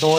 2